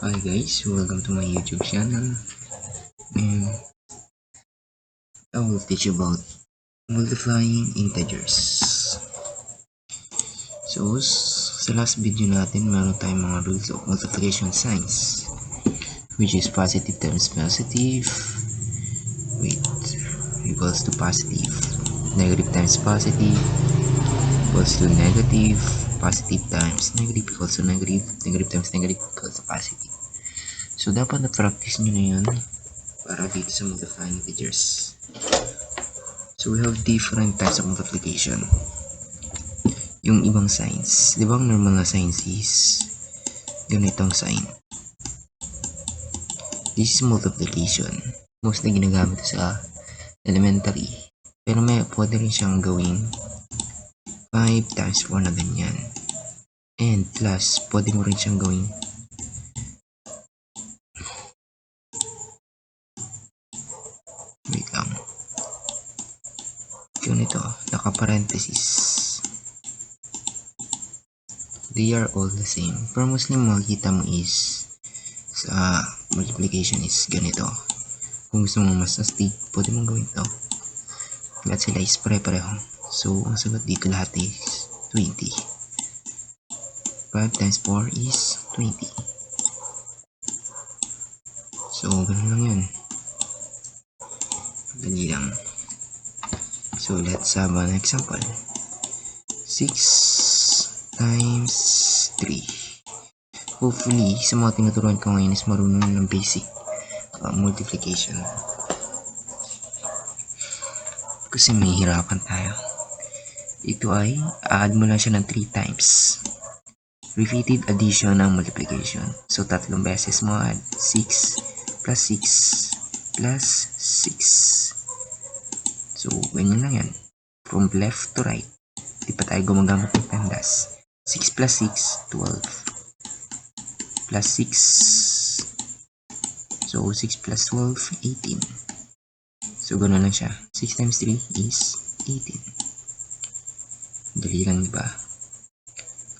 Hi guys, welcome to my YouTube channel, and I will teach you about multiplying integers. So, sa last video natin, meron tayong mga rules of multiplication signs, which is positive times positive, equals to positive, negative times positive, equals to negative, positive times negative equals to negative, negative times negative equals to positive. So, dapat na-practice nyo na yun para dito sa multiplying integers. So, we have different types of multiplication. Yung ibang signs. Di ba ang normal na signs is ganitong sign. This is multiplication. Mostly ginagamit sa elementary. Pero pwede rin siyang gawing 5 times 4 na ganyan. And plus, pwede mo rin siyang gawing wait lang. Ganito, naka-parenthesis. They are all the same. Pero mostly makikita mo is sa multiplication is ganito. Kung gusto mo mas astig, pwede mong gawin to. Lahat sila is pare-pareho. So, ang sagot dito lahat is 20. 5 times 4 is 20. So, ganun lang yun. Dali lang. So, let's have an example. 6 times 3. Hopefully, sa mga tinuturuan ko ngayon is marunong ng basic multiplication. Kasi may hirapan tayo. Ito ay add mo lang siya ng 3 times. Repeated addition ng multiplication. So, tatlong beses mo add 6 plus 6 plus 6. So, ganyan lang yan. From left to right. Di pa tayo gumagamit ng tandas. 6 plus 6, 12. Plus 6. So, 6 plus 12, 18. So, gano'n lang siya. 6 times 3 is 18. Dali lang, diba?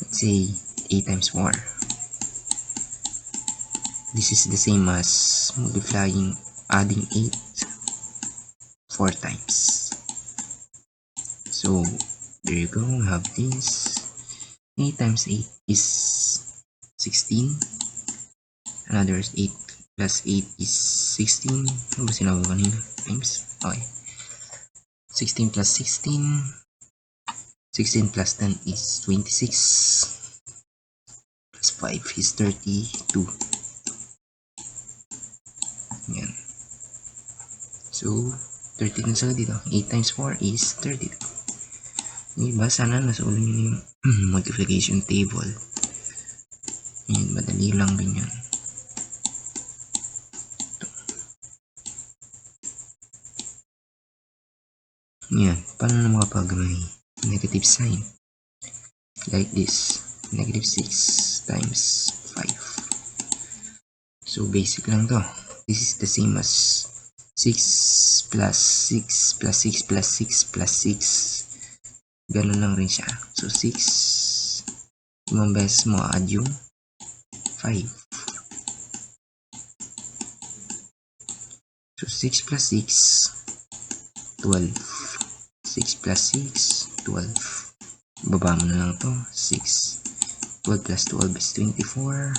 Let's say, 8 times 4. This is the same as multiplying, adding 8 4 times. So, there you go. We have this. 8 times 8 is 16. Another 8 plus 8 is 16. Ano ba sinabi ko kanina? Times? Okay. 16 plus 16. 16 plus 10 is 26. Plus 5 is 32. Yan. So, 32 na sila dito. 8 times 4 is 32. Diba? Sana nasulo nyo yung multiplication table. Yan. Madali lang din yan. Yan. Paano na makapag may negative sign? Like this. Negative 6 times 5. So, basic lang to. This is the same as 6 plus 6 plus 6 plus 6 plus 6. Ganun lang rin siya. So, 6. Limang beses mo add yung 5. So, 6 plus 6, 12. 6 plus 6, 12. Baba mo na lang to. 6. 12 plus 12 is 24.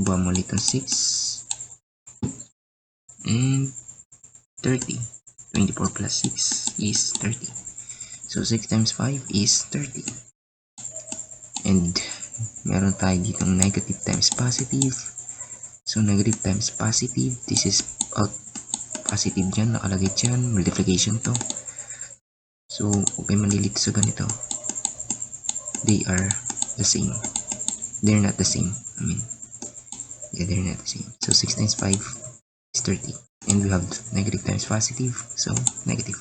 Baba mo ulit ang 6. And 30. 24 plus 6 is 30. So, 6 times 5 is 30. And meron tayo ditong negative times positive. So, negative times positive. This is positive dyan. Nakalagay dyan. Multiplication to. So, okay malilito sa ganito. They are the same. They're not the same. Yeah, they're not the same. So, 6 times 5 is 30. And we have negative times positive. So, negative.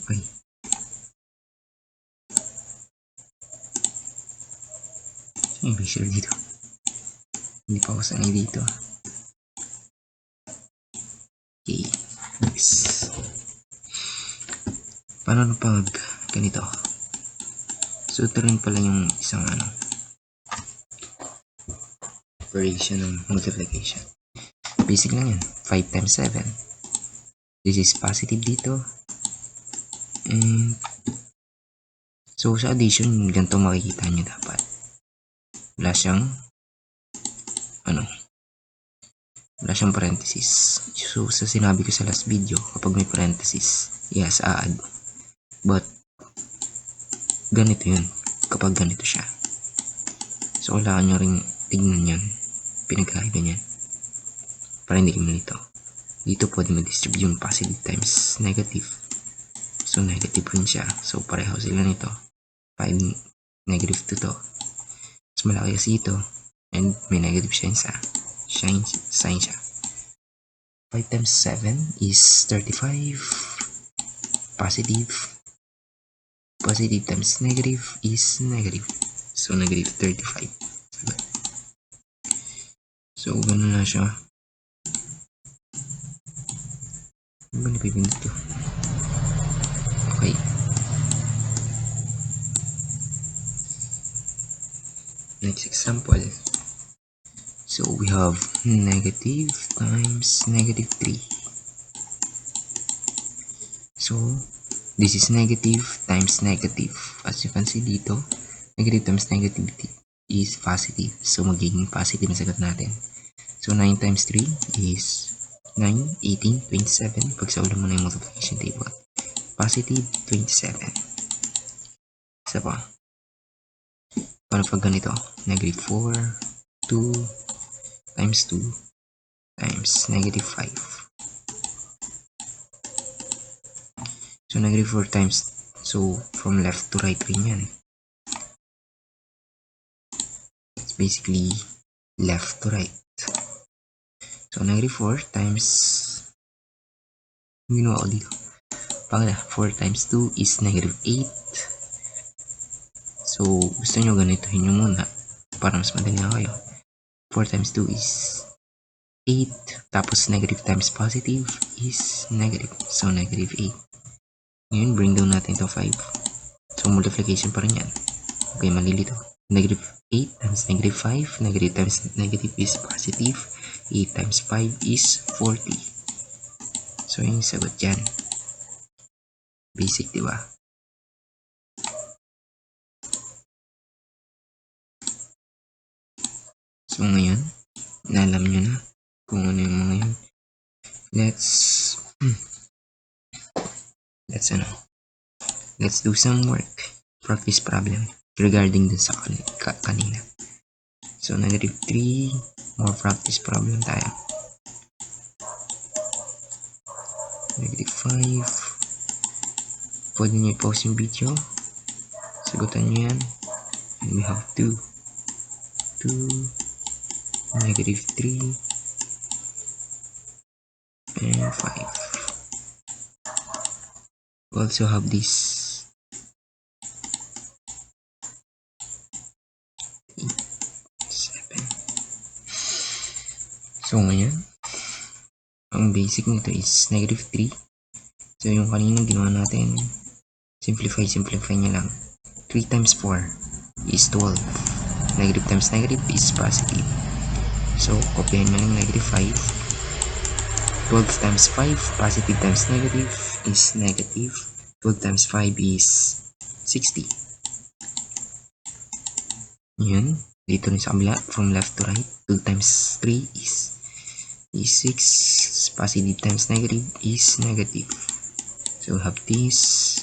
Okay. So, yung picture dito. Hindi pa ako sanay dito. Okay. Next. Paano na pag ganito. So, ito rin pala yung isang operation ng multiplication. Basic lang yan. 5 times 7. This is positive dito. And so, sa addition, ganito makikita nyo dapat. Wala siyang wala siyang parenthesis. So, sa sinabi ko sa last video, kapag may parenthesis, yes, add. But, ganito yun. Kapag ganito siya. So, kailangan nyo rin tignan yun. Pinagkaiba niyan. Para hindi kayo malito. Dito pwede mag-distribute yung positive times negative. So, negative rin siya. So, pareho sila nito. 5, negative 2 to. Mas malaki kasi ito. And may negative sign siya. 5 times 7 is 35. Positive. Positive times negative is negative. So, negative 35. So, ganun na siya. Ano ba napipindot to? Okay. Next example. So, we have negative times negative 3. So, this is negative times negative. As you can see dito, negative times negative is positive. So, magiging positive ang sagot natin. So, 9 times 3 is 9, 18, 27. Pagsaulan mo na yung multiplication table. Positive 27. Isa pa. Paano pag ganito? Negative 4, 2 times 2 times negative 5. So, negative 4 times. So, from left to right rin yan. It's basically left to right. So, negative 4 times, ginawa ko dito. Pangala, 4 times 2 is negative 8. So, gusto nyo ganitohin nyo muna para mas madali na kayo. 4 times 2 is 8. Tapos, negative times positive is negative. So, negative 8. Ngayon, bring down natin to 5. So, multiplication pa rin yan. Okay, malilito. Negative 8 times negative 5. Negative times negative is positive. 8 times 5 is 40. So, yung sagot yan. Basic, diba? So, ngayon, alam nyo na kung ano yung mga yun. Let's do some work. Practice problem regarding dun sa kanina. So, negative 3, more practice problem tayo. Negative 5. Pwede nyo i-pause yung video. Sagutan nyo yan. And we have 2, negative 3, and 5. We also have this 7. So, ngayon, ang basic nito is negative 3. So, yung kanina ginawa natin, simplify nyo lang. 3 times 4 is 12. Negative times negative is positive. So, kopyahin mo lang negative 5. 12 times 5, positive times negative is negative. 12 times 5 is 60. Yun. Dito rin sa kabila, from left to right. 2 times 3 is 6. Positive times negative is negative. So, we have this.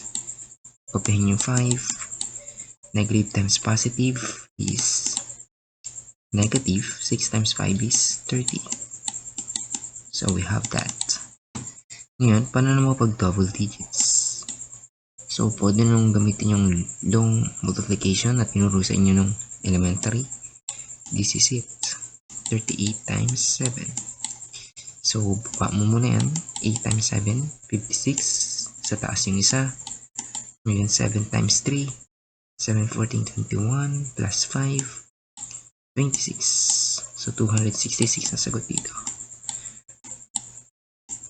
Kopyahin yung 5. Negative times positive is negative. 6 times 5 is 30. So, we have that. Ngayon, paano naman pag double digits? So, pwede nung gamitin yung long multiplication na tinuro sa inyo nung elementary. This is it. 38 times 7. So, baba mo muna yan. 8 times 7, 56. Sa taas yung isa. Ngayon, 7 times 3. 7, 14, 21. Plus 5. 26. So, 266 ang sagot dito.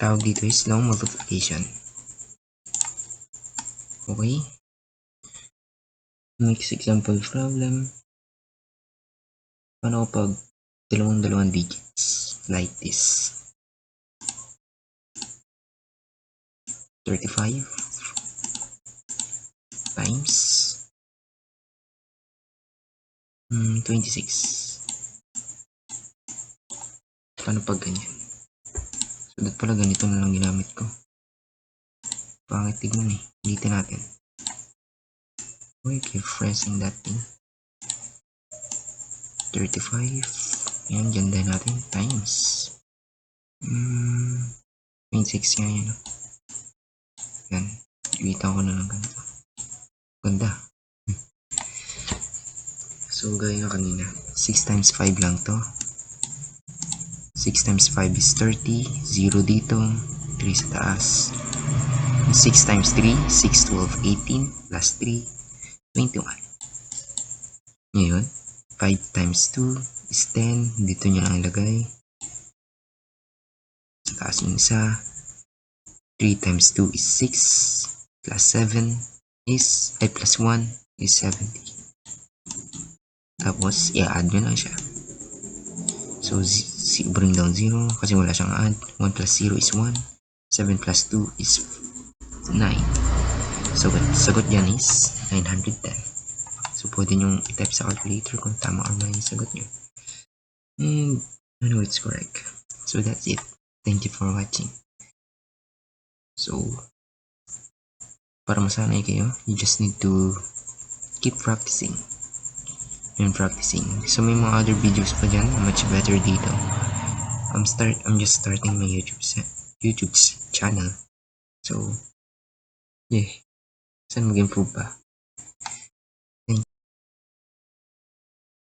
Tawag dito is long multiplication. Okay? Next example problem. Paano pag dalawang digits like this? 35 times 26. Paano pag ganyan? So, dapat pala ganito na lang ginamit ko. Pangit tignan eh. Ulitin natin. We keep pressing that thing. 35. Yan, ganda natin. Times 26 nga yan. Yan. Iwita ko na lang ganito. Ganda. So, gaya na kanina. 6 times 5 lang to. 6 times 5 is 30. 0 dito. 3 sa taas. 6 times 3, 6, 12, 18. Plus 3, 21. Ngayon, 5 times 2 is 10. Dito nyo lang ilagay. Sa taas yung isa. 3 times 2 is 6. Plus 7 is, plus 1 is 70. Tapos, i-add nyo lang siya. So, bring down 0 kasi wala siyang add. 1 plus 0 is 1. 7 plus 2 is 9. So, sagot dyan is 910. So, pwede nyo i-type sa calculator kung tama or mali yung sagot nyo. And, I know it's correct. So, that's it. Thank you for watching. So, para masanay kayo, you just need to keep practicing. And practicing. So, may mga other videos pa dyan, much better dito. I'm just starting my YouTube channel. So, yeah. Saan mag-improve pa?